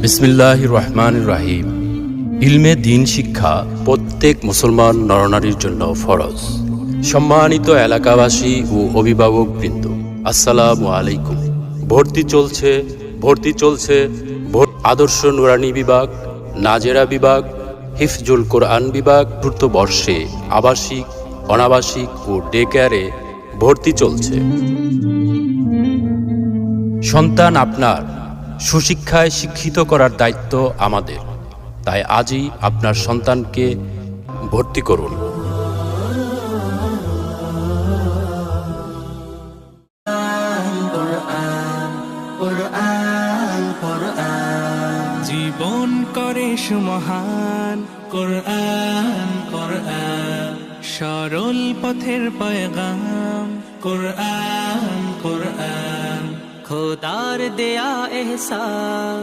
বিসমিল্লাহির রহমানির রহিম। ইলমে দ্বীন শিক্ষা প্রত্যেক মুসলমান নরনারীর জন্য ফরজ। সম্মানিত এলাকাবাসী ও অভিভাবকবৃন্দ, আসসালামু আলাইকুম। ভর্তি চলছে আদর্শ নুরানি বিভাগ, নাজেরা বিভাগ, হিফজুল কোরআন বিভাগ। চতুর্থ বর্ষে আবাসিক, অনাবাসিক ও ডে কেয়ারে ভর্তি চলছে। সন্তান আপনার সুশিক্ষায় শিক্ষিত করার দায়িত্ব আমাদের। তাই আজই আপনার সন্তানকে ভর্তি করুন। জীবন করে সুমহান কোরআন কোরআন, সরল পথের পয়গাম কোরআন কোরআন, খোদার দেয়া এহসান।